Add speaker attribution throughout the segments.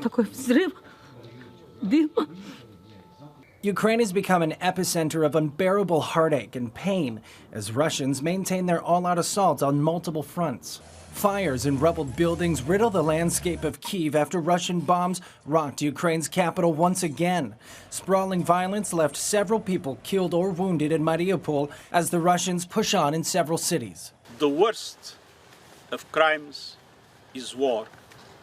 Speaker 1: Такой взрыв, дыма.
Speaker 2: Ukraine has become an epicenter of unbearable heartache and pain as Russians maintain their all-out assault on multiple fronts. Fires and rubbled buildings riddle the landscape of Kyiv after Russian bombs rocked Ukraine's capital once again. Sprawling violence left several people killed or wounded in Mariupol as the Russians push on in several cities.
Speaker 3: The worst of crimes is war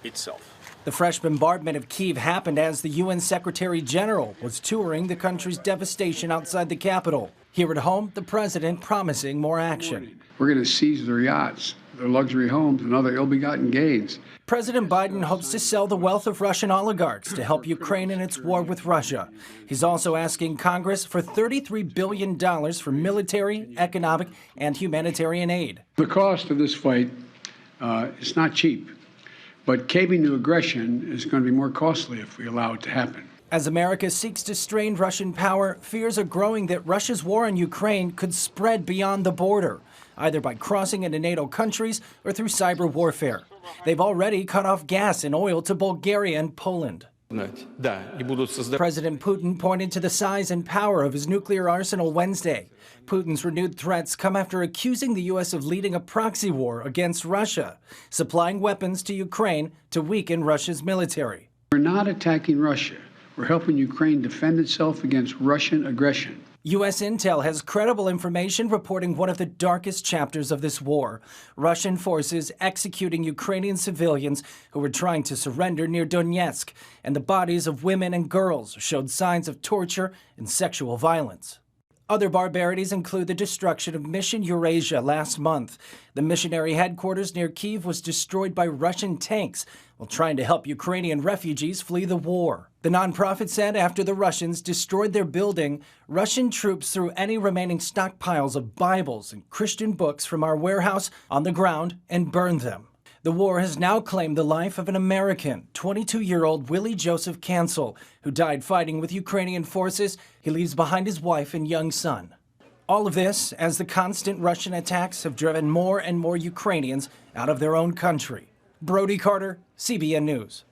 Speaker 3: itself.
Speaker 2: The fresh bombardment of Kyiv happened as the UN Secretary General was touring the country's devastation outside the capital. Here at home, the president promising more action.
Speaker 4: We're going to seize their yachts, their luxury homes, and other ill-begotten gains.
Speaker 2: President Biden hopes to sell the wealth of Russian oligarchs to help Ukraine in its war with Russia. He's also asking Congress for $33 billion for military, economic, and humanitarian aid.
Speaker 4: The cost of this fight is not cheap. But caving to aggression is going to be more costly if we allow it to happen.
Speaker 2: As America seeks to strain Russian power, fears are growing that Russia's war in Ukraine could spread beyond the border, either by crossing into NATO countries or through cyber warfare. They've already cut off gas and oil to Bulgaria and Poland. President Putin pointed to the size and power of his nuclear arsenal Wednesday. Putin's renewed threats come after accusing the U.S. of leading a proxy war against Russia, supplying weapons to Ukraine to weaken Russia's military.
Speaker 4: We're not attacking Russia. We're helping Ukraine defend itself against Russian aggression.
Speaker 2: U.S. intel has credible information reporting one of the darkest chapters of this war. Russian forces executing Ukrainian civilians who were trying to surrender near Donetsk, and the bodies of women and girls showed signs of torture and sexual violence. Other barbarities include the destruction of Mission Eurasia last month. The missionary headquarters near Kyiv was destroyed by Russian tanks while trying to help Ukrainian refugees flee the war. The nonprofit said after the Russians destroyed their building, Russian troops threw any remaining stockpiles of Bibles and Christian books from our warehouse on the ground and burned them. The war has now claimed the life of an American, 22-year-old Willie Joseph Cancel, who died fighting with Ukrainian forces. He leaves behind his wife and young son. All of this as the constant Russian attacks have driven more and more Ukrainians out of their own country. Brody Carter, CBN News.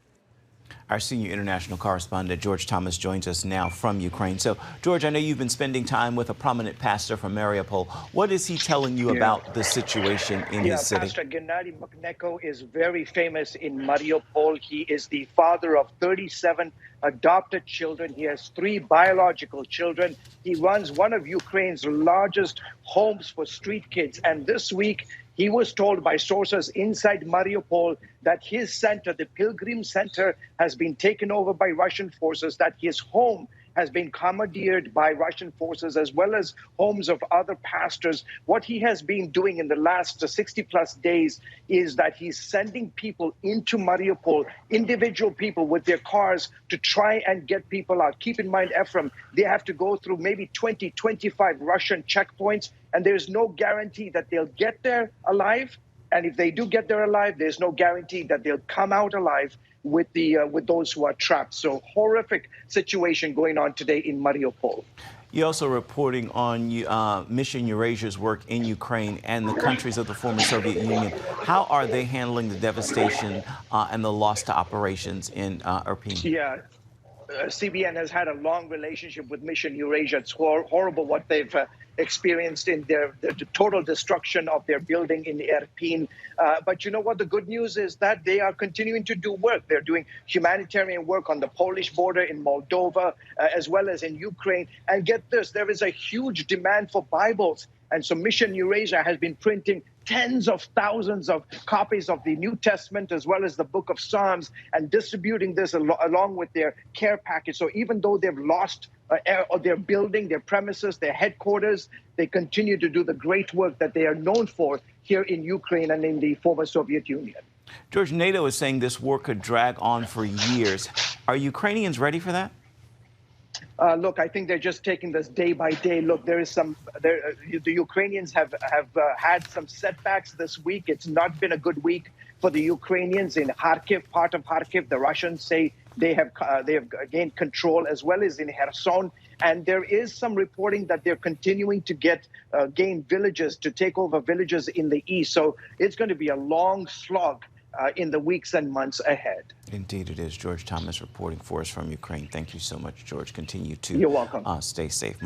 Speaker 5: Our senior international correspondent, George Thomas, joins us now from Ukraine. So, George, I know you've been spending time with a prominent pastor from Mariupol. What is he telling you about the situation in his city?
Speaker 6: Pastor Gennady Mukhnenko is very famous in Mariupol. He is the father of 37 adopted children. He has 3 biological children. He runs one of Ukraine's largest homes for street kids. And this week, he was told by sources inside Mariupol that his center, the Pilgrim Center, has been taken over by Russian forces, that his home has been commandeered by Russian forces, as well as homes of other pastors. What he has been doing in the last 60-plus days is that he's sending people into Mariupol, individual people with their cars, to try and get people out. Keep in mind, Ephraim, they have to go through maybe 20, 25 Russian checkpoints, and there's no guarantee that they'll get there alive. And if they do get there alive, there's no guarantee that they'll come out alive with those who are trapped. So horrific situation going on today in Mariupol.
Speaker 5: You're also reporting on Mission Eurasia's work in Ukraine and the countries of the former Soviet Union. How are they handling the devastation and the loss to operations in Irpin?
Speaker 6: Yeah. CBN has had a long relationship with Mission Eurasia. It's horrible what they've experienced in the total destruction of their building in Irpin. But you know what? The good news is that they are continuing to do work. They're doing humanitarian work on the Polish border in Moldova, as well as in Ukraine. And get this, there is a huge demand for Bibles. And so Mission Eurasia has been printing tens of thousands of copies of the New Testament, as well as the book of Psalms, and distributing this along with their care package. So even though they've lost their building, their premises, their headquarters, they continue to do the great work that they are known for here in Ukraine and in the former Soviet Union.
Speaker 5: George, NATO is saying this war could drag on for years. Are Ukrainians ready for that?
Speaker 6: Look, I think they're just taking this day by day. Look, the Ukrainians have had some setbacks this week. It's not been a good week for the Ukrainians in Kharkiv, part of Kharkiv. The Russians say they have gained control, as well as in Kherson. And there is some reporting that they're continuing to gain villages, to take over villages in the east. So it's going to be a long slog in the weeks and months ahead.
Speaker 5: Indeed it is. George Thomas reporting for us from Ukraine. Thank you so much, George. Continue to
Speaker 6: You're welcome.
Speaker 5: Stay safe.